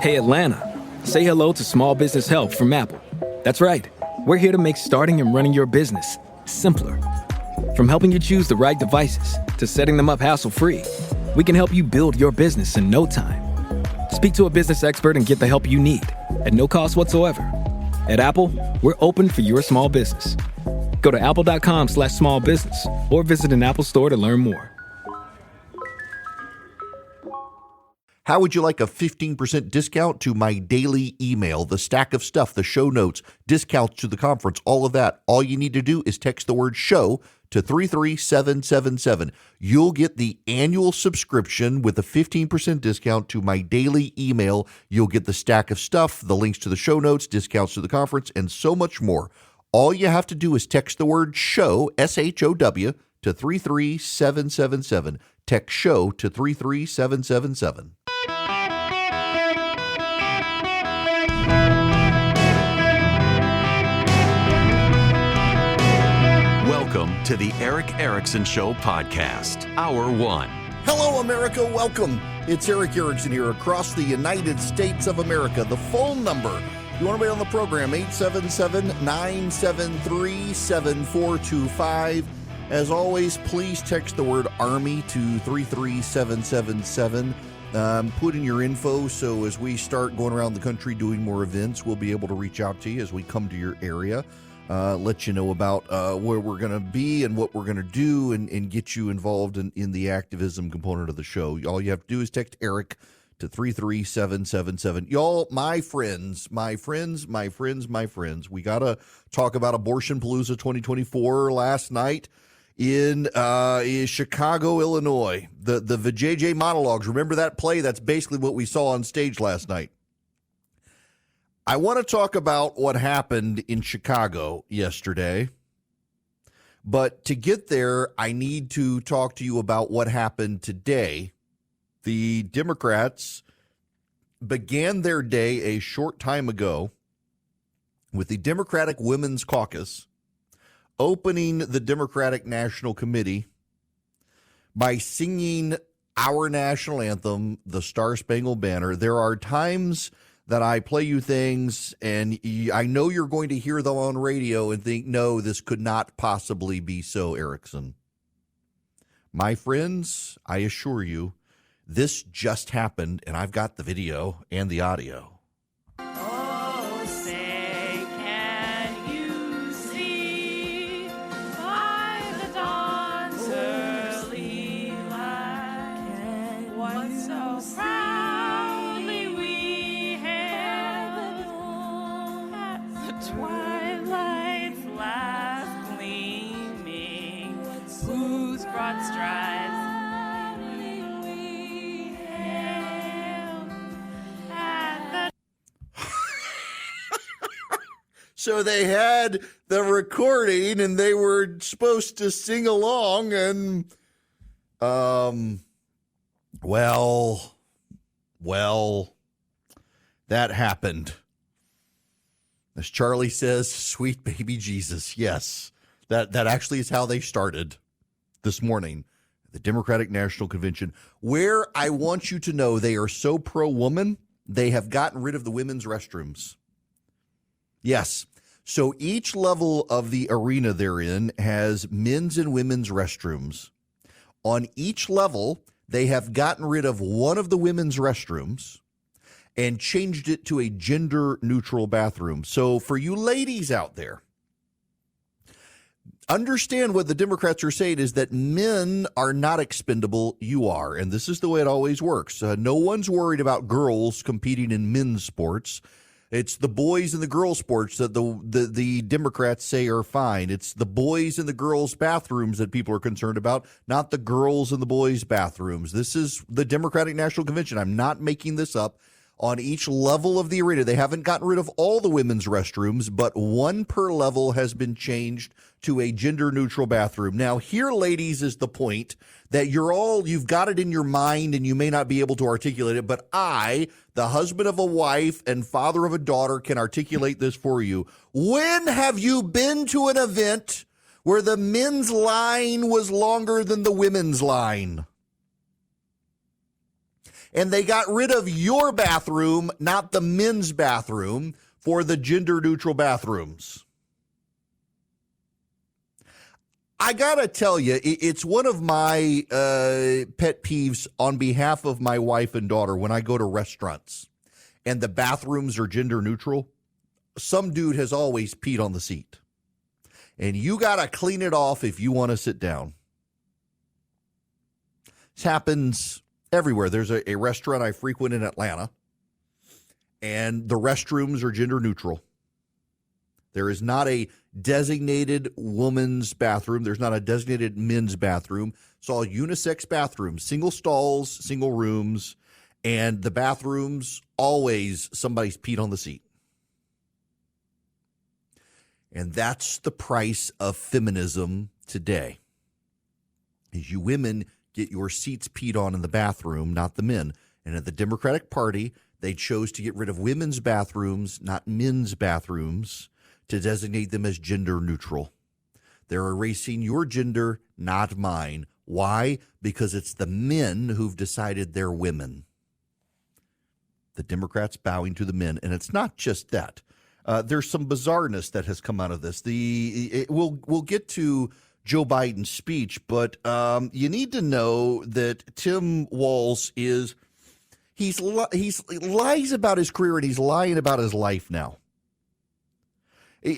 Hey Atlanta, say hello to Small Business Help from Apple. That's right, we're here to make starting and running your business simpler. From helping you choose the right devices to setting them up hassle-free, we can help you build your business in no time. Speak to a business expert and get the help you need at no cost whatsoever. At Apple, we're open for your small business. Go to apple.com/smallbusiness or visit an Apple store to learn more. How would you like a 15% discount to my daily email, the stack of stuff, the show notes, discounts to the conference, all of that? All you need to do is text the word show to 33777. You'll get the annual subscription with a 15% discount to my daily email. You'll get the stack of stuff, the links to the show notes, discounts to the conference, and so much more. All you have to do is text the word show, SHOW, to 33777. Text show to 33777. Welcome to the Eric Erickson Show podcast, Hour 1. Hello, America. Welcome. It's Eric Erickson here across the United States of America. The phone number, you want to be on the program, 877-973-7425. As always, please text the word Army to 33777. Put in your info so as we start going around the country doing more events, we'll be able to reach out to you as we come to your area. Let you know about where we're going to be and what we're going to do and get you involved in the activism component of the show. All you have to do is text Eric to 33777. Y'all, my friends, we got to talk about Abortionpalooza 2024 last night in Chicago, Illinois. The JJ monologues. Remember that play? That's basically what we saw on stage last night. I want to talk about what happened in Chicago yesterday, but to get there, I need to talk to you about what happened today. The Democrats began their day a short time ago with the Democratic Women's Caucus opening the Democratic National Committee by singing our national anthem, the Star Spangled Banner. There are times that I play you things, and I know you're going to hear them on radio and think, no, this could not possibly be so, Erickson. My friends, I assure you, this just happened, and I've got the video and the audio. Oh, say, can you see by the dawn's early light what so proudly we hailed at the twilight's last gleaming, whose broad strides So they had the recording and they were supposed to sing along and, well, that happened. As Charlie says, sweet baby Jesus. Yes, that actually is how they started this morning, the Democratic National Convention, where I want you to know they are so pro-woman, they have gotten rid of the women's restrooms. Yes. So each level of the arena they're in has men's and women's restrooms. On each level, they have gotten rid of one of the women's restrooms and changed it to a gender-neutral bathroom. So for you ladies out there, understand what the Democrats are saying is that men are not expendable, you are. And this is the way it always works. No one's worried about girls competing in men's sports. It's the boys and the girls sports that the Democrats say are fine. It's the boys and the girls bathrooms that people are concerned about, not the girls and the boys bathrooms. This is the Democratic National Convention. I'm not making this up. On each level of the arena, they haven't gotten rid of all the women's restrooms, but one per level has been changed to a gender-neutral bathroom. Now, here, ladies, is the point that you've got it in your mind and you may not be able to articulate it, but I, the husband of a wife and father of a daughter, can articulate this for you. When have you been to an event where the men's line was longer than the women's line? And they got rid of your bathroom, not the men's bathroom, for the gender-neutral bathrooms. I got to tell you, it's one of my pet peeves on behalf of my wife and daughter when I go to restaurants and the bathrooms are gender-neutral. Some dude has always peed on the seat. And you got to clean it off if you want to sit down. This happens everywhere. There's a restaurant I frequent in Atlanta, and the restrooms are gender neutral. There is not a designated woman's bathroom. There's not a designated men's bathroom. It's all unisex bathrooms, single stalls, single rooms, and the bathrooms, always somebody's peed on the seat. And that's the price of feminism today. Is you women get your seats peed on in the bathroom, not the men. And at the Democratic Party, they chose to get rid of women's bathrooms, not men's bathrooms, to designate them as gender neutral. They're erasing your gender, not mine. Why? Because it's the men who've decided they're women. The Democrats bowing to the men. And it's not just that. There's some bizarreness that has come out of this. We'll get to Joe Biden's speech, but you need to know that Tim Walz he lies about his career and he's lying about his life now.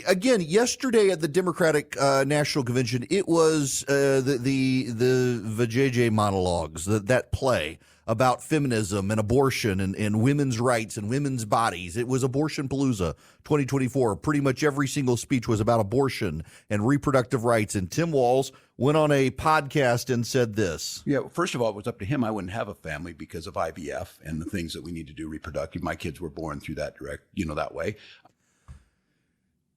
Again, yesterday at the Democratic National Convention, it was the vajayjay monologues, that play about feminism and abortion and women's rights and women's bodies. It was Abortionpalooza 2024. Pretty much every single speech was about abortion and reproductive rights. And Tim Walz went on a podcast and said this. Yeah, first of all, it was up to him. I wouldn't have a family because of IVF and the things that we need to do reproductive. My kids were born through that that way.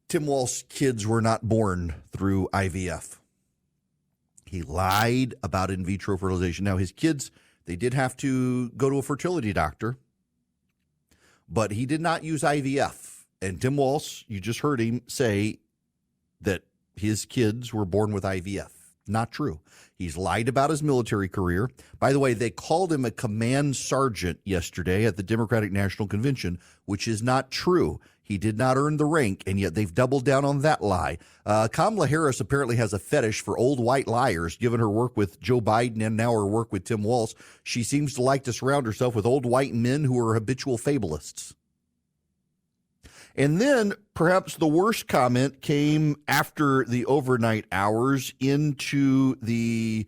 Tim Walz's kids were not born through IVF. He lied about in vitro fertilization. Now, his kids, they did have to go to a fertility doctor, but he did not use IVF. And Tim Walz, you just heard him say that his kids were born with IVF. Not true. He's lied about his military career. By the way, they called him a command sergeant yesterday at the Democratic National Convention, which is not true. He did not earn the rank, and yet they've doubled down on that lie. Kamala Harris apparently has a fetish for old white liars, given her work with Joe Biden and now her work with Tim Walz. She seems to like to surround herself with old white men who are habitual fabulists. And then perhaps the worst comment came after the overnight hours into the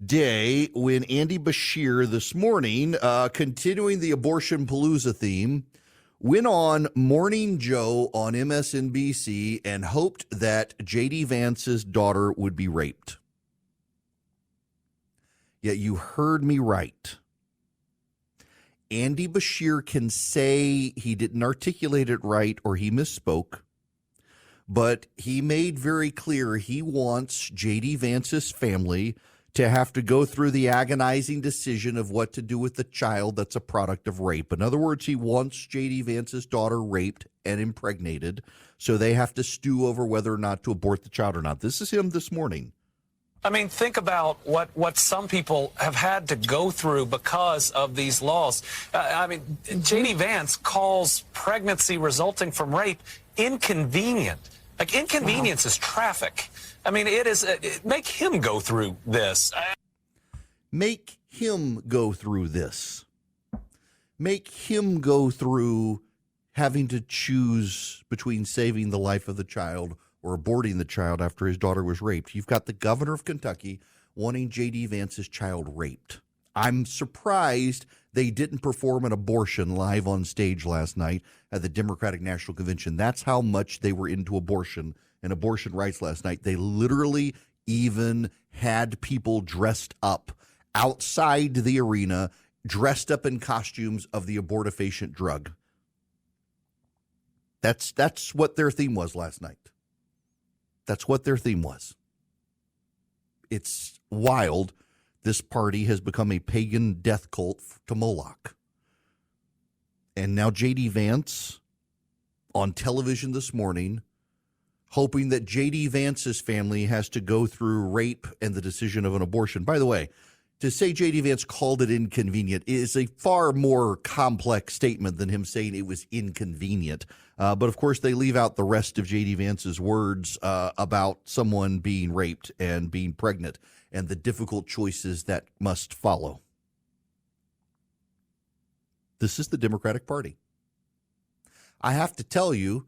day when Andy Bashir this morning, continuing the Abortionpalooza theme, went on Morning Joe on MSNBC and hoped that J.D. Vance's daughter would be raped. Yet you heard me right. Andy Bashir can say he didn't articulate it right or he misspoke, but he made very clear he wants J.D. Vance's family to have to go through the agonizing decision of what to do with the child that's a product of rape. In other words, he wants J.D. Vance's daughter raped and impregnated, so they have to stew over whether or not to abort the child or not. This is him this morning. I mean, think about what some people have had to go through because of these laws. J.D. Vance calls pregnancy resulting from rape inconvenient. Like, inconvenience is traffic. I mean, make him go through this. Make him go through this. Make him go through having to choose between saving the life of the child or aborting the child after his daughter was raped. You've got the governor of Kentucky wanting J.D. Vance's child raped. I'm surprised they didn't perform an abortion live on stage last night at the Democratic National Convention. That's how much they were into abortion and abortion rights last night. They literally even had people dressed up outside the arena, dressed up in costumes of the abortifacient drug. That's what their theme was last night. That's what their theme was. It's wild. This party has become a pagan death cult to Moloch. And now J.D. Vance on television this morning, hoping that J.D. Vance's family has to go through rape and the decision of an abortion. By the way, To say J.D. Vance called it inconvenient is a far more complex statement than him saying it was inconvenient. But, of course, they leave out the rest of J.D. Vance's words about someone being raped and being pregnant and the difficult choices that must follow. This is the Democratic Party. I have to tell you,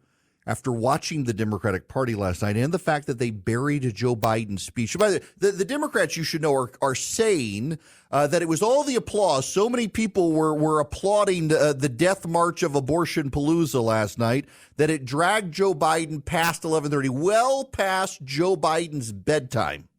after watching the Democratic Party last night and the fact that they buried Joe Biden's speech. By the way, the Democrats, you should know, are saying that it was all the applause. So many people were applauding the death march of Abortionpalooza last night that it dragged Joe Biden past 11:30, well past Joe Biden's bedtime.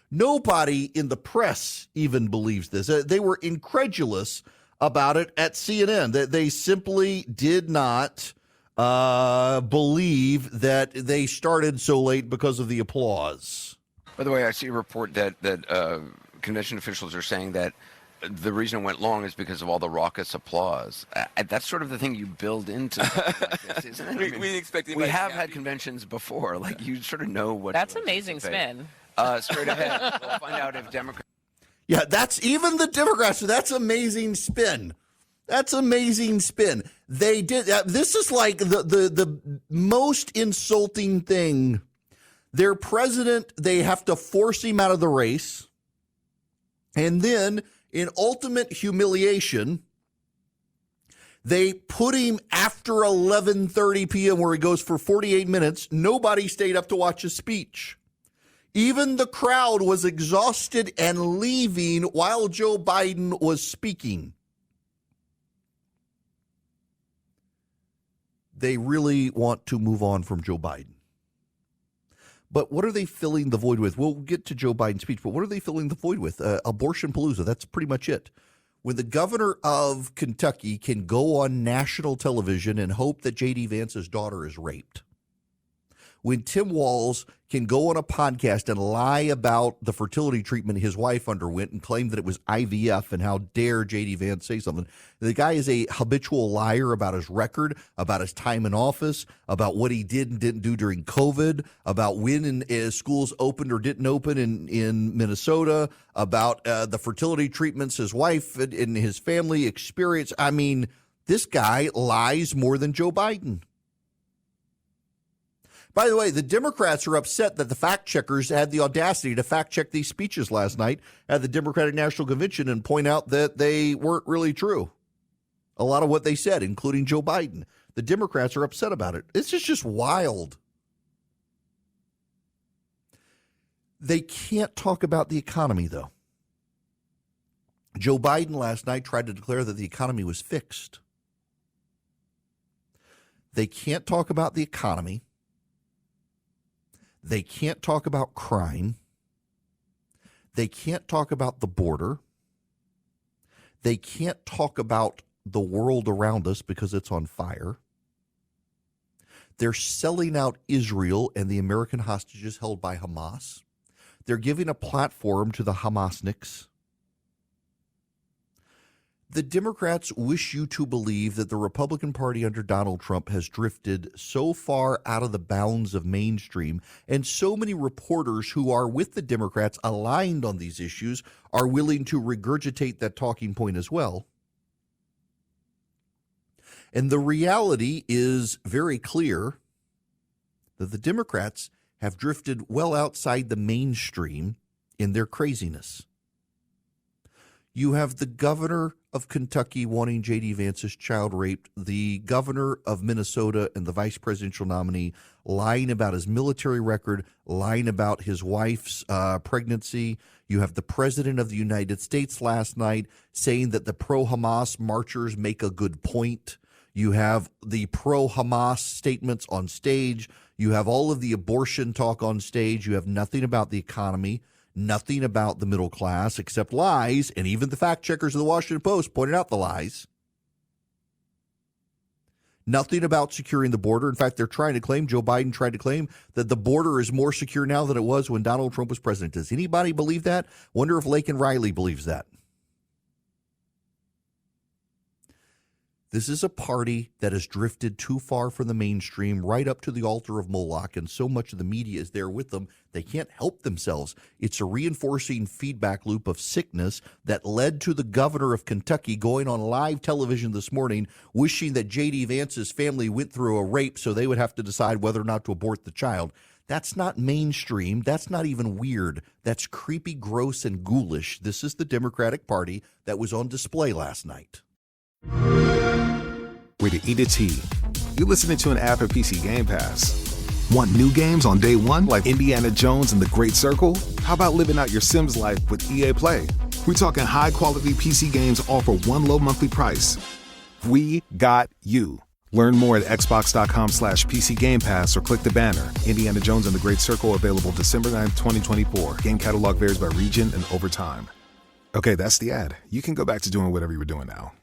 Nobody in the press even believes this. They were incredulous about it at CNN. They simply did not believe that they started so late because of the applause. By the way, I see a report that convention officials are saying that the reason it went long is because of all the raucous applause. That's sort of the thing you build into like this, isn't it? We have had conventions before. Like, you sort of know what. That's amazing spin. Straight ahead, we'll find out if Democrats. Yeah, that's even the Democrats. That's amazing spin. That's amazing spin. They did. This is like the most insulting thing. Their president, they have to force him out of the race. And then in ultimate humiliation, they put him after 11:30 p.m. where he goes for 48 minutes. Nobody stayed up to watch his speech. Even the crowd was exhausted and leaving while Joe Biden was speaking. They really want to move on from Joe Biden. But what are they filling the void with? We'll get to Joe Biden's speech, but what are they filling the void with? Abortionpalooza, that's pretty much it. When the governor of Kentucky can go on national television and hope that J.D. Vance's daughter is raped. When Tim Walz can go on a podcast and lie about the fertility treatment his wife underwent and claim that it was IVF, and how dare J.D. Vance say something. The guy is a habitual liar about his record, about his time in office, about what he did and didn't do during COVID, about when schools opened or didn't open in Minnesota, about the fertility treatments his wife and his family experienced. I mean, this guy lies more than Joe Biden. By the way, the Democrats are upset that the fact checkers had the audacity to fact check these speeches last night at the Democratic National Convention and point out that they weren't really true. A lot of what they said, including Joe Biden. The Democrats are upset about it. This is just wild. They can't talk about the economy, though. Joe Biden last night tried to declare that the economy was fixed. They can't talk about the economy. They can't talk about crime. They can't talk about the border. They can't talk about the world around us because it's on fire. They're selling out Israel and the American hostages held by Hamas. They're giving a platform to the Hamasniks. The Democrats wish you to believe that the Republican Party under Donald Trump has drifted so far out of the bounds of mainstream, and so many reporters who are with the Democrats aligned on these issues are willing to regurgitate that talking point as well. And the reality is very clear that the Democrats have drifted well outside the mainstream in their craziness. You have the governor of Kentucky wanting J.D. Vance's child raped, the governor of Minnesota and the vice presidential nominee lying about his military record, lying about his wife's pregnancy. You have the president of the United States last night saying that the pro-Hamas marchers make a good point. You have the pro-Hamas statements on stage. You have all of the abortion talk on stage. You have nothing about the economy. Nothing about the middle class except lies, and even the fact checkers of the Washington Post pointed out the lies. Nothing about securing the border. In fact, they're trying to claim, Joe Biden tried to claim, that the border is more secure now than it was when Donald Trump was president. Does anybody believe that? Wonder if Laken Riley believes that. This is a party that has drifted too far from the mainstream, right up to the altar of Moloch, and so much of the media is there with them, they can't help themselves. It's a reinforcing feedback loop of sickness that led to the governor of Kentucky going on live television this morning, wishing that J.D. Vance's family went through a rape so they would have to decide whether or not to abort the child. That's not mainstream. That's not even weird. That's creepy, gross, and ghoulish. This is the Democratic Party that was on display last night. Way to eat a tea. You're listening to an ad for PC Game Pass. Want new games on day one like Indiana Jones and the Great Circle? How about living out your Sims life with EA Play? We're talking high-quality PC games all for one low monthly price. We got you. Learn more at xbox.com/PC Game Pass or click the banner. Indiana Jones and the Great Circle available December 9th, 2024. Game catalog varies by region and over time. Okay, that's the ad. You can go back to doing whatever you were doing now.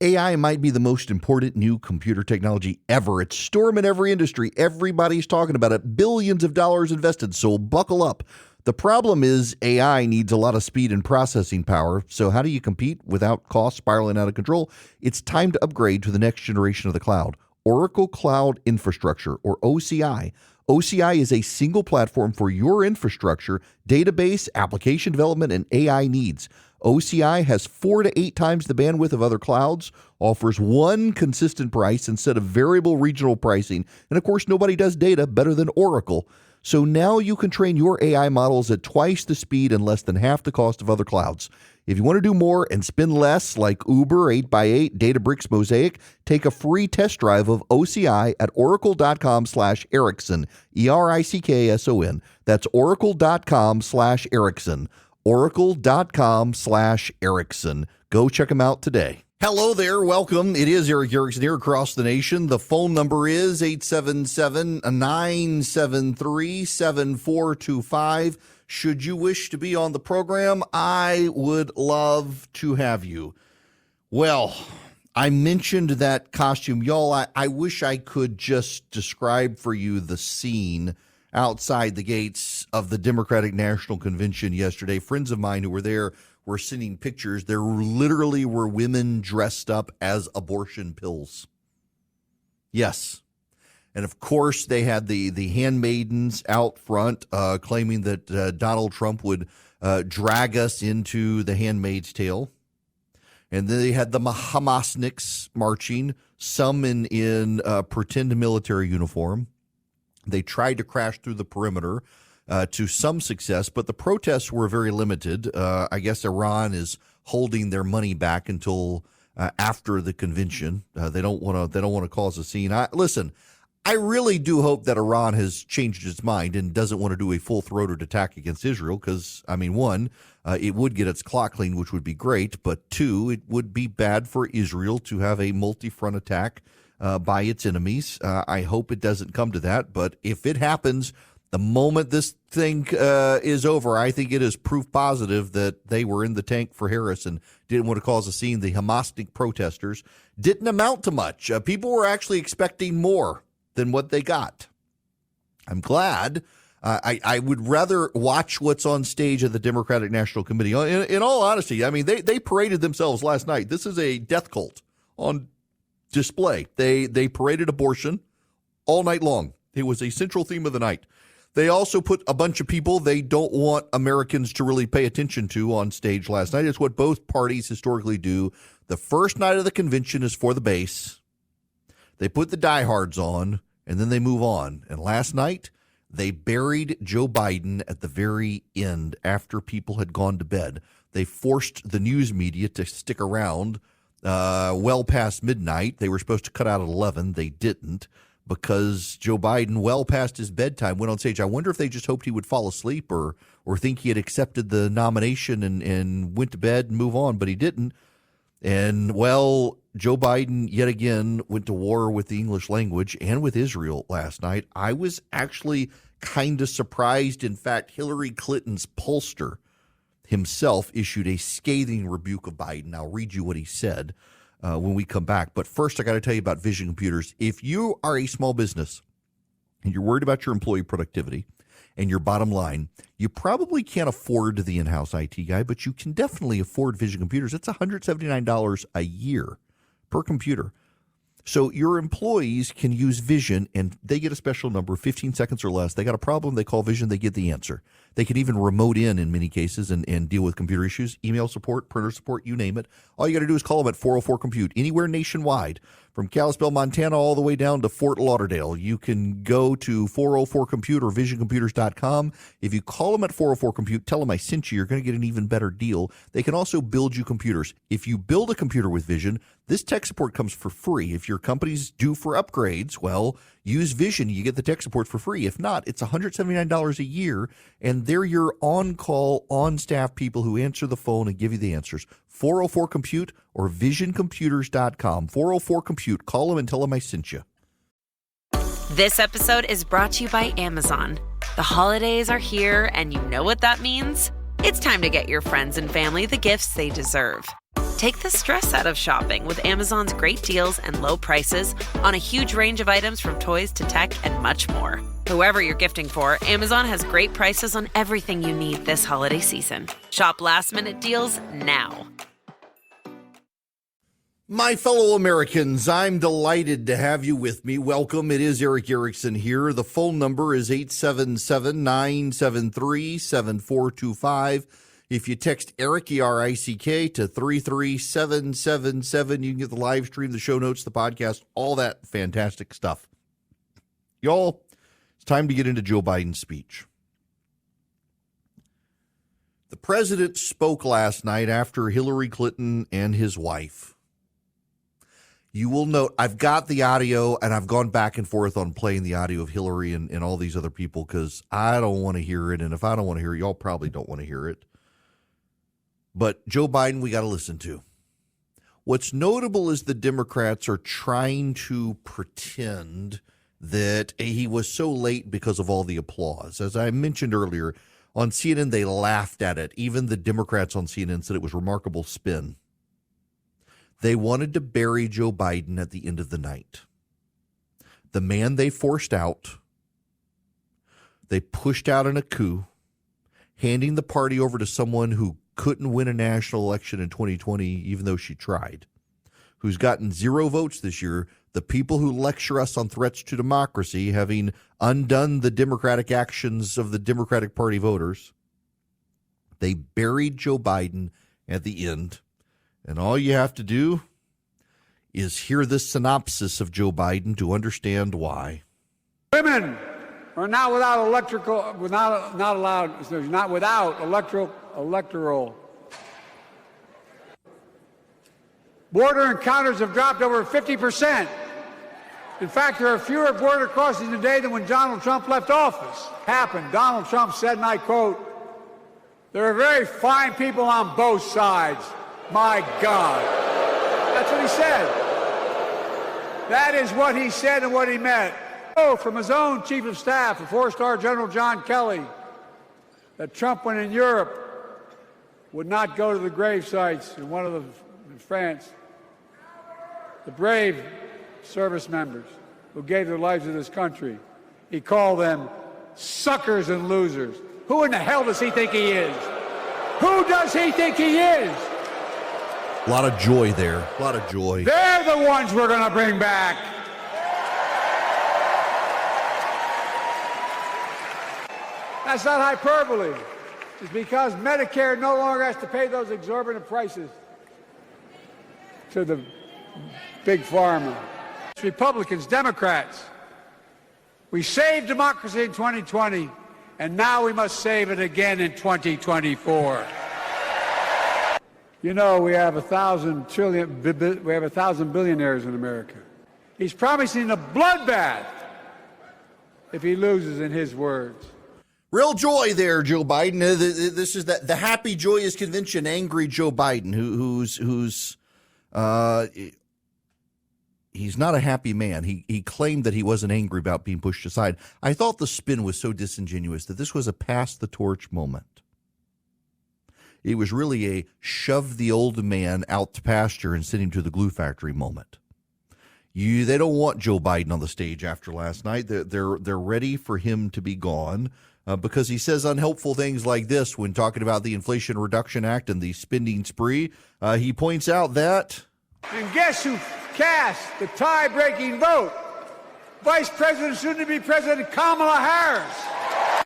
AI might be the most important new computer technology ever. It's storming every industry. Everybody's talking about it. Billions of dollars invested, so buckle up. The problem is AI needs a lot of speed and processing power. So how do you compete without costs spiraling out of control? It's time to upgrade to the next generation of the cloud. Oracle Cloud Infrastructure, or OCI. OCI is a single platform for your infrastructure, database, application development, and AI needs. OCI has 4 to 8 times the bandwidth of other clouds, offers one consistent price instead of variable regional pricing, and of course, nobody does data better than Oracle. So now you can train your AI models at twice the speed and less than half the cost of other clouds. If you want to do more and spend less, like Uber, 8x8, Databricks, Mosaic, take a free test drive of OCI at oracle.com/Erickson, ERICKSON. That's oracle.com/Erickson. Oracle.com/Erickson. Go check them out today. Hello there. Welcome. It is Eric Erickson here across the nation. The phone number is 877-973-7425. Should you wish to be on the program, I would love to have you. Well, I mentioned that costume. Y'all, I wish I could just describe for you the scene outside the gates of the Democratic National Convention yesterday. Friends of mine who were there were sending pictures. There literally were women dressed up as abortion pills. Yes. And of course, they had the handmaidens out front claiming that Donald Trump would drag us into the Handmaid's Tale. And then they had the Hamasniks marching, some in pretend military uniform. They tried to crash through the perimeter to some success, but the protests were very limited. I guess Iran is holding their money back until after the convention. They don't want to cause a scene. Listen, I really do hope that Iran has changed its mind and doesn't want to do a full-throated attack against Israel because, I mean, one, it would get its clock clean, which would be great, but two, it would be bad for Israel to have a multi-front attack by its enemies. I hope it doesn't come to that, but if it happens, the moment this thing is over, I think it is proof positive that they were in the tank for Harris and didn't want to cause a scene. The Hamasnik protesters didn't amount to much. People were actually expecting more than what they got. I'm glad. I would rather watch what's on stage at the Democratic National Committee. In all honesty, I mean, they paraded themselves last night. This is a death cult on display. They paraded abortion all night long. It was a central theme of the night. They also put a bunch of people they don't want Americans to really pay attention to on stage last night. It's what both parties historically do. The first night of the convention is for the base. They put the diehards on, and then they move on. And last night, they buried Joe Biden at the very end after people had gone to bed. They forced the news media to stick around well past midnight. They were supposed to cut out at 11. They didn't because Joe Biden, well past his bedtime, went on stage. I wonder if they just hoped he would fall asleep or think he had accepted the nomination and went to bed and move on, but he didn't. And, well, Joe Biden yet again went to war with the English language and with Israel last night. I was actually kind of surprised. In fact, Hillary Clinton's pollster himself issued a scathing rebuke of Biden. I'll read you what he said when we come back. But first, I got to tell you about Vision Computers. If you are a small business and you're worried about your employee productivity and your bottom line, you probably can't afford the in-house IT guy, but you can definitely afford Vision Computers. It's $179 a year per computer. So your employees can use Vision, and they get a special number, 15 seconds or less. They got a problem, they call Vision, they get the answer. They can even remote in many cases and deal with computer issues, email support, printer support, you name it. All you got to do is call them at 404-COMPUTE, anywhere nationwide, from Kalispell, Montana, all the way down to Fort Lauderdale. You can go to 404-COMPUTE or visioncomputers.com. If you call them at 404-COMPUTE, tell them I sent you, you're going to get an even better deal. They can also build you computers. If you build a computer with Vision, this tech support comes for free. If your company's due for upgrades, well, use Vision. You get the tech support for free. If not, it's $179 a year, and they're your on-call, on-staff people who answer the phone and give you the answers. 404-COMPUTE or visioncomputers.com. 404-COMPUTE. Call them and tell them I sent you. This episode is brought to you by Amazon. The holidays are here, and you know what that means. It's time to get your friends and family the gifts they deserve. Take the stress out of shopping with Amazon's great deals and low prices on a huge range of items from toys to tech and much more. Whoever you're gifting for, Amazon has great prices on everything you need this holiday season. Shop last-minute deals now. My fellow Americans, I'm delighted to have you with me. Welcome. It is Eric Erickson here. The phone number is 877-973-7425. If you text Eric, E-R-I-C-K, to 33777, you can get the live stream, the show notes, the podcast, all that fantastic stuff. Y'all, it's time to get into Joe Biden's speech. The president spoke last night after Hillary Clinton and his wife. You will note, I've got the audio, and I've gone back and forth on playing the audio of Hillary and all these other people because I don't want to hear it, and if I don't want to hear it, y'all probably don't want to hear it. But Joe Biden, we got to listen to. What's notable is the Democrats are trying to pretend that he was so late because of all the applause. As I mentioned earlier, on CNN, they laughed at it. Even the Democrats on CNN said it was remarkable spin. They wanted to bury Joe Biden at the end of the night. The man they forced out, they pushed out in a coup, handing the party over to someone who couldn't win a national election in 2020, even though she tried, who's gotten 0 votes this year, the people who lecture us on threats to democracy, having undone the democratic actions of the Democratic Party voters, they buried Joe Biden at the end. And all you have to do is hear this synopsis of Joe Biden to understand why. Women are not without electoral. Border encounters have dropped over 50%. In fact, there are fewer border crossings today than when Donald Trump left office. Donald Trump said, and I quote, "There are very fine people on both sides. My God." That's what he said. That is what he said and what he meant. Oh, from his own chief of staff, the 4-star General John Kelly, that Trump, when in Europe, would not go to the grave sites in France. The brave service members who gave their lives to this country. He called them suckers and losers. Who in the hell does he think he is? Who does he think he is? A lot of joy there. A lot of joy. They're the ones we're going to bring back. That's not hyperbole. It's because Medicare no longer has to pay those exorbitant prices to the big pharma. Republicans, Democrats, we saved democracy in 2020, and now we must save it again in 2024. You know, we have 1,000 billionaires in America. He's promising a bloodbath if he loses, in his words. Real joy there, Joe Biden. This is the happy, joyous convention, angry Joe Biden, he's not a happy man. He claimed that he wasn't angry about being pushed aside. I thought the spin was so disingenuous that this was a pass the torch moment. It was really a shove the old man out to pasture and send him to the glue factory moment. They don't want Joe Biden on the stage after last night. They're ready for him to be gone because he says unhelpful things like this when talking about the Inflation Reduction Act and the spending spree. He points out that... And guess who cast the tie-breaking vote. Vice President, soon-to-be President Kamala Harris.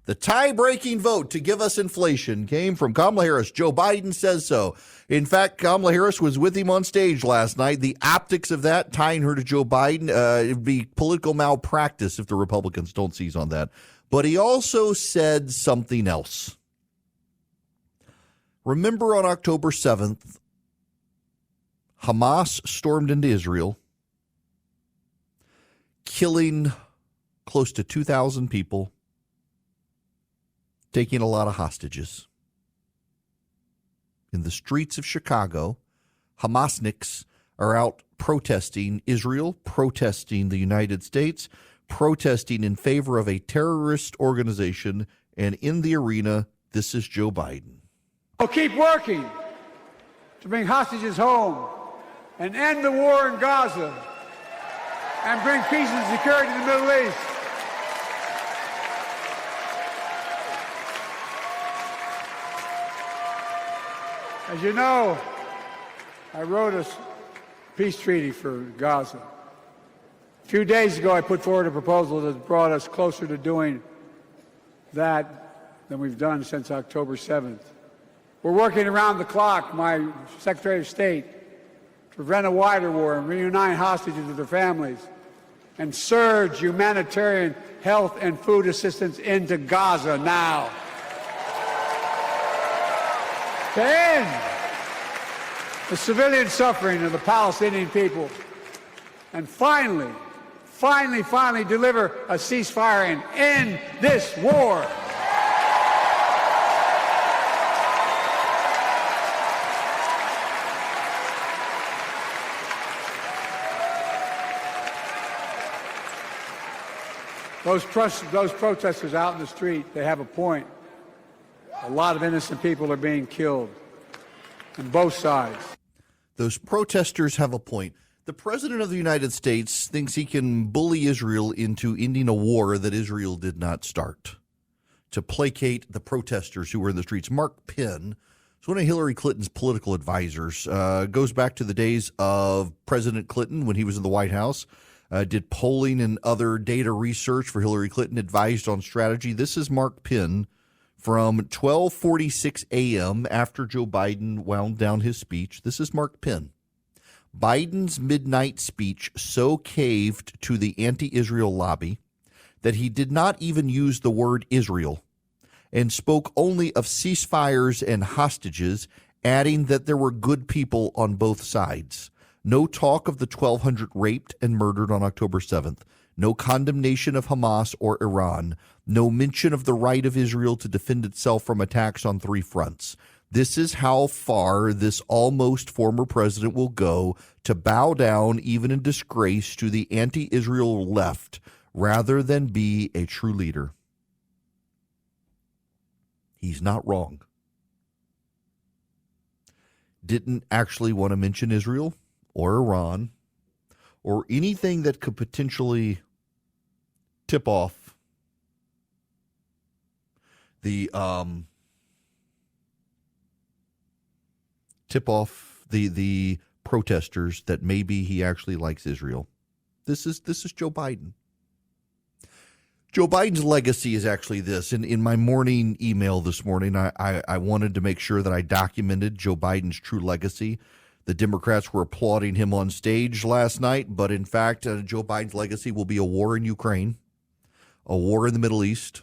The tie-breaking vote to give us inflation came from Kamala Harris. Joe Biden says so. In fact, Kamala Harris was with him on stage last night. The optics of that, tying her to Joe Biden, it would be political malpractice if the Republicans don't seize on that. But he also said something else. Remember on October 7th, Hamas stormed into Israel, killing close to 2,000 people, taking a lot of hostages. In the streets of Chicago, Hamasniks are out protesting Israel, protesting the United States, protesting in favor of a terrorist organization, and in the arena, this is Joe Biden. We'll keep working to bring hostages home and end the war in Gaza and bring peace and security in the Middle East. As you know, I wrote a peace treaty for Gaza. A few days ago, I put forward a proposal that brought us closer to doing that than we've done since October 7th. We're working around the clock, my Secretary of State, to prevent a wider war and reunite hostages with their families and surge humanitarian health and food assistance into Gaza now. To end the civilian suffering of the Palestinian people and finally deliver a ceasefire and end this war. Those protesters out in the street, they have a point. A lot of innocent people are being killed on both sides. Those protesters have a point. The President of the United States thinks he can bully Israel into ending a war that Israel did not start to placate the protesters who were in the streets. Mark Penn is one of Hillary Clinton's political advisors. Goes back to the days of President Clinton when he was in the White House. Did polling and other data research for Hillary Clinton, advised on strategy. This is Mark Penn from 12:46 a.m. after Joe Biden wound down his speech. This is Mark Penn. Biden's midnight speech so caved to the anti-Israel lobby that he did not even use the word Israel and spoke only of ceasefires and hostages, adding that there were good people on both sides. No talk of the 1,200 raped and murdered on October 7th. No condemnation of Hamas or Iran. No mention of the right of Israel to defend itself from attacks on three fronts. This is how far this almost former president will go to bow down, even in disgrace, to the anti-Israel left, rather than be a true leader. He's not wrong. Didn't actually want to mention Israel or Iran or anything that could potentially tip off the protesters that maybe he actually likes Israel. This is Joe Biden. Joe Biden's legacy is actually this. In my morning email this morning, I wanted to make sure that I documented Joe Biden's true legacy. The Democrats were applauding him on stage last night, but in fact, Joe Biden's legacy will be a war in Ukraine, a war in the Middle East,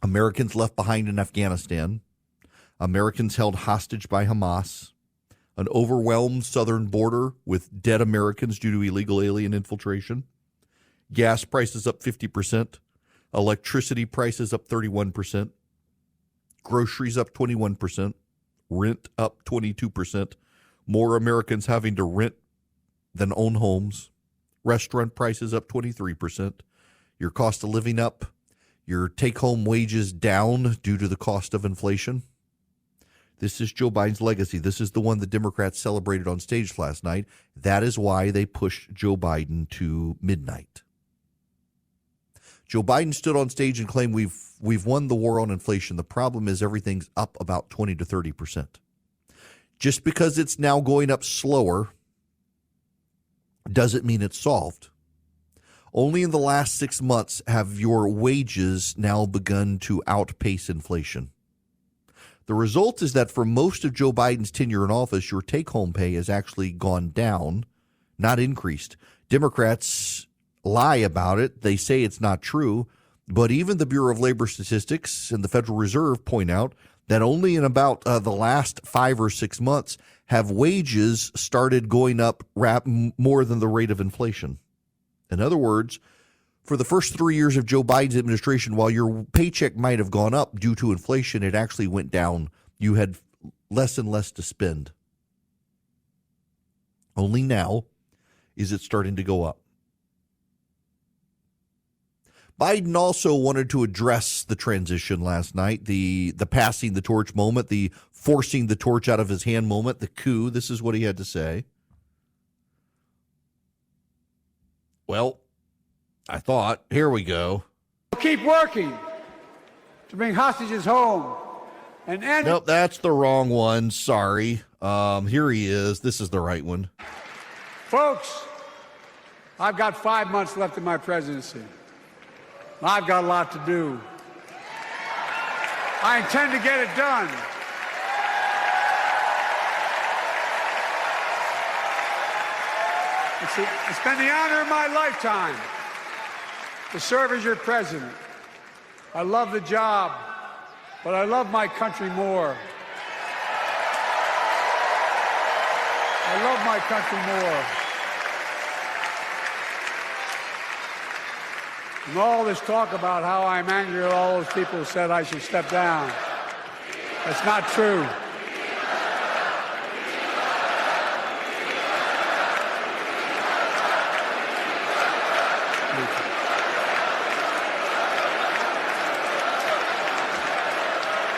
Americans left behind in Afghanistan, Americans held hostage by Hamas, an overwhelmed southern border with dead Americans due to illegal alien infiltration, gas prices up 50%, electricity prices up 31%, groceries up 21%, rent up 22%, more Americans having to rent than own homes, restaurant prices up 23%, your cost of living up, your take-home wages down due to the cost of inflation. This is Joe Biden's legacy. This is the one the Democrats celebrated on stage last night. That is why they pushed Joe Biden to midnight. Joe Biden stood on stage and claimed we've won the war on inflation. The problem is everything's up about 20 to 30%. Just because it's now going up slower doesn't mean it's solved. Only in the last 6 months have your wages now begun to outpace inflation. The result is that for most of Joe Biden's tenure in office, your take-home pay has actually gone down, not increased. Democrats lie about it. They say it's not true. But even the Bureau of Labor Statistics and the Federal Reserve point out that only in about the last 5 or 6 months have wages started going up more than the rate of inflation. In other words, for the first 3 years of Joe Biden's administration, while your paycheck might have gone up due to inflation, it actually went down. You had less and less to spend. Only now is it starting to go up. Biden also wanted to address the transition last night, the passing the torch moment, the forcing the torch out of his hand moment, the coup. This is what he had to say. Well, I thought, here we go. We'll keep working to bring hostages home and end. Nope, that's the wrong one. Sorry. Here he is. This is the right one. Folks, I've got 5 months left in my presidency. I've got a lot to do. I intend to get it done. It's been the honor of my lifetime to serve as your president. I love the job, but I love my country more. I love my country more. And all this talk about how I'm angry at all those people who said I should step down, that's not true.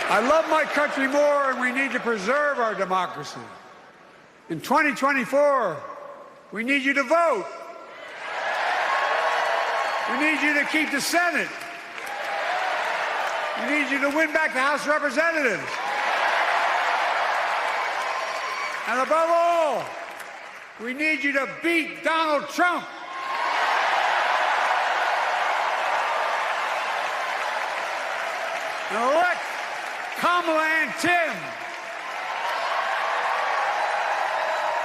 I love my country more, and we need to preserve our democracy. In 2024, we need you to vote. We need you to keep the Senate. We need you to win back the House of Representatives. And above all, we need you to beat Donald Trump. And elect Kamala and Tim,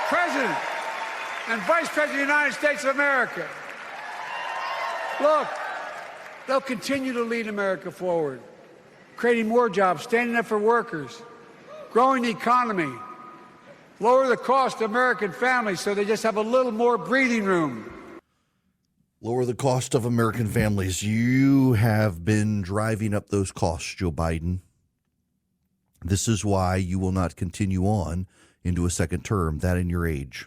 President and Vice President of the United States of America. Look, they'll continue to lead America forward, creating more jobs, standing up for workers, growing the economy, lower the cost to American families so they just have a little more breathing room. Lower the cost of American families. You have been driving up those costs, Joe Biden. This is why you will not continue on into a second term, that in your age.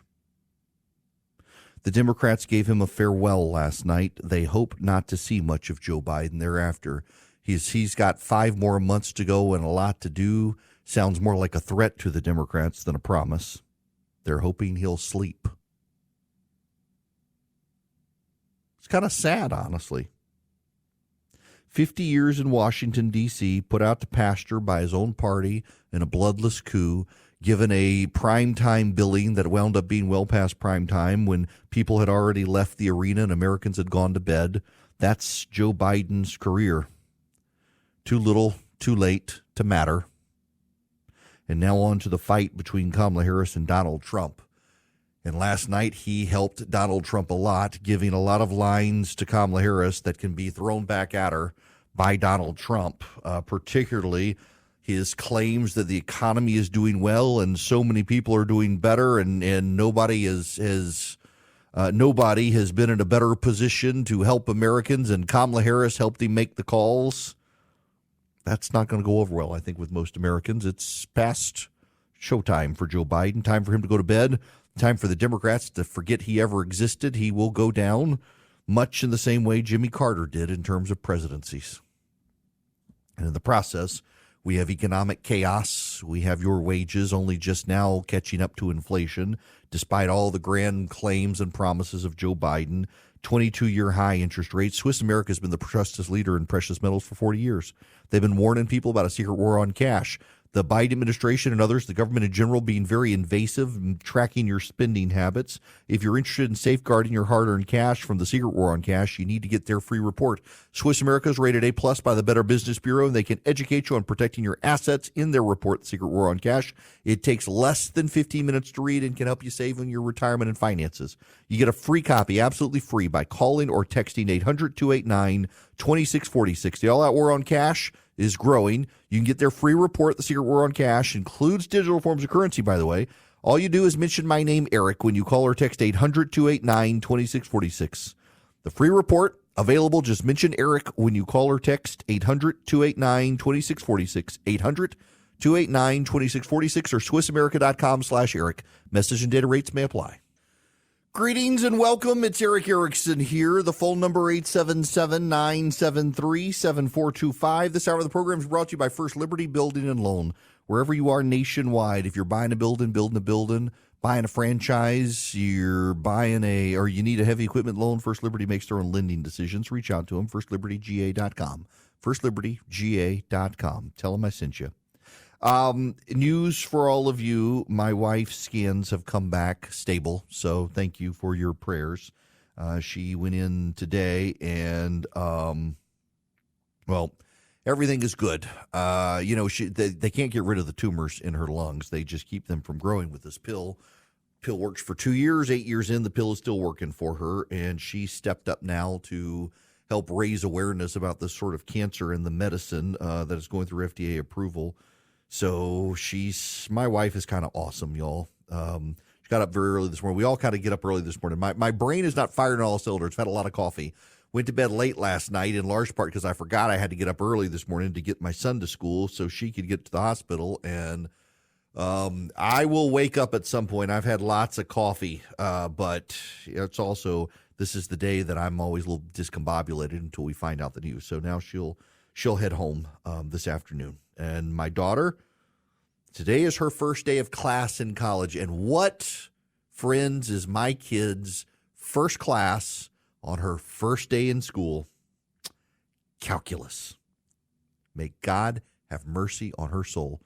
The Democrats gave him a farewell last night. They hope not to see much of Joe Biden thereafter. He's got 5 more months to go and a lot to do. Sounds more like a threat to the Democrats than a promise. They're hoping he'll sleep. It's kind of sad, honestly. 50 years in Washington, D.C., put out to pasture by his own party in a bloodless coup, given a primetime billing that wound up being well past primetime when people had already left the arena and Americans had gone to bed. That's Joe Biden's career. Too little, too late to matter. And now on to the fight between Kamala Harris and Donald Trump. And last night he helped Donald Trump a lot, giving a lot of lines to Kamala Harris that can be thrown back at her by Donald Trump, particularly his claims that the economy is doing well and so many people are doing better and nobody has been in a better position to help Americans, and Kamala Harris helped him make the calls. That's not going to go over well, I think, with most Americans. It's past showtime for Joe Biden, time for him to go to bed, time for the Democrats to forget he ever existed. He will go down much in the same way Jimmy Carter did in terms of presidencies. And in the process, we have economic chaos. We have your wages only just now catching up to inflation, despite all the grand claims and promises of Joe Biden. 22-year high interest rates. Swiss America has been the trusted leader in precious metals for 40 years. They've been warning people about a secret war on cash. the Biden administration and others, the government in general, being very invasive in tracking your spending habits. If you're interested in safeguarding your hard-earned cash from the secret war on cash, you need to get their free report. Swiss America is rated A+ by the Better Business Bureau, and they can educate you on protecting your assets in their report, The Secret War on Cash. It takes less than 15 minutes to read and can help you save on your retirement and finances. You get a free copy, absolutely free, by calling or texting 800-289-2646. The All Out War on Cash is growing. You can get their free report, The Secret War on Cash, includes digital forms of currency, by the way. All you do is mention my name, Eric, when you call or text 800-289-2646. The free report, available. Just mention Eric when you call or text 800-289-2646, 800-289-2646, or SwissAmerica.com/Eric. Message and data rates may apply. Greetings and welcome. It's Eric Erickson here. The phone number 877-973-7425. This hour of the program is brought to you by First Liberty Building and Loan. Wherever you are nationwide, if you're buying a building, buying a franchise, you're buying or you need a heavy equipment loan, First Liberty makes their own lending decisions. Reach out to them, firstlibertyga.com. firstlibertyga.com. Tell them I sent you. News for all of you. My wife's scans have come back stable, so thank you for your prayers. She went in today, and, everything is good. They can't get rid of the tumors in her lungs. They just keep them from growing with this pill. Pill works for 2 years. 8 years in, the pill is still working for her, and she stepped up now to help raise awareness about this sort of cancer and the medicine that is going through FDA approval. So my wife is kind of awesome, y'all. She got up very early this morning. We all kind of get up early this morning. My brain is not firing on all cylinders. I've had a lot of coffee. Went to bed late last night, in large part because I forgot I had to get up early this morning to get my son to school so she could get to the hospital. And I will wake up at some point. I've had lots of coffee, but it's also, this is the day that I'm always a little discombobulated until we find out the news. So now she'll head home this afternoon. And my daughter, today is her first day of class in college. And what, friends, is my kid's first class on her first day in school? Calculus. May God have mercy on her soul.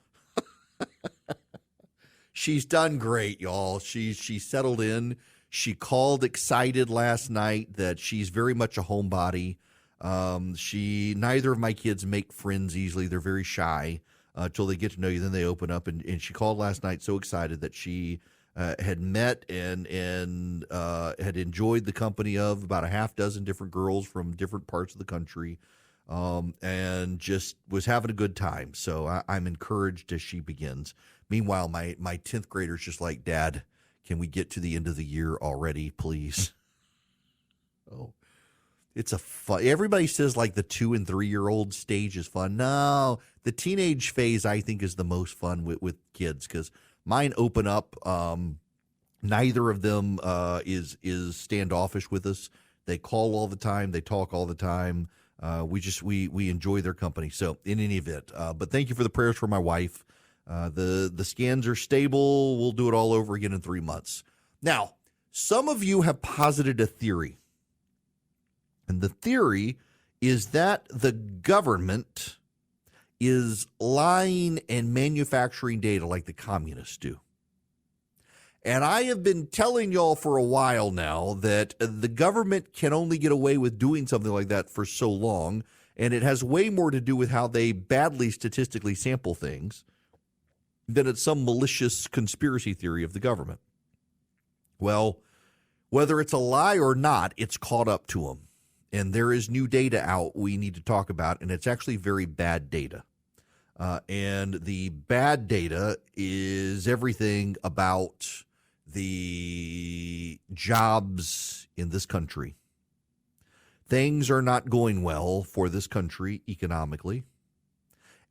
She's done great, y'all. She settled in. She called excited last night that she's very much a homebody. Neither of my kids make friends easily. They're very shy until they get to know you. Then they open up, and she called last night so excited that she had met and had enjoyed the company of about a half dozen different girls from different parts of the country, and just was having a good time. So I'm encouraged as she begins. Meanwhile, my 10th grader's just like, Dad, can we get to the end of the year already, please? Oh. It's a fun. Everybody says like the 2 and 3 year old stage is fun. No, the teenage phase I think is the most fun with kids because mine open up. Neither of them is standoffish with us. They call all the time. They talk all the time. We enjoy their company. So in any event, but thank you for the prayers for my wife. The scans are stable. We'll do it all over again in 3 months. Now, some of you have posited a theory. And the theory is that the government is lying and manufacturing data like the communists do. And I have been telling y'all for a while now that the government can only get away with doing something like that for so long, and it has way more to do with how they badly statistically sample things than it's some malicious conspiracy theory of the government. Well, whether it's a lie or not, it's caught up to them. And there is new data out we need to talk about, and it's actually very bad data. And the bad data is everything about the jobs in this country. Things are not going well for this country economically.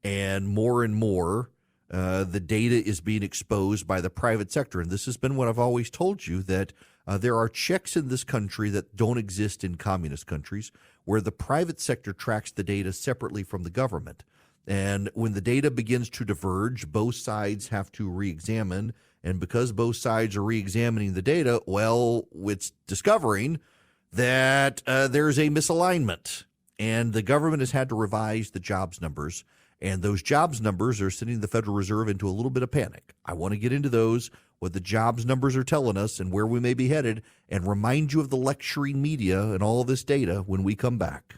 And more, the data is being exposed by the private sector. And this has been what I've always told you, that there are checks in this country that don't exist in communist countries where the private sector tracks the data separately from the government. And when the data begins to diverge, both sides have to re-examine. And because both sides are re-examining the data, well, it's discovering that there's a misalignment. And the government has had to revise the jobs numbers. And those jobs numbers are sending the Federal Reserve into a little bit of panic. I want to get into those, what the jobs numbers are telling us and where we may be headed, and remind you of the lecturing media and all of this data when we come back.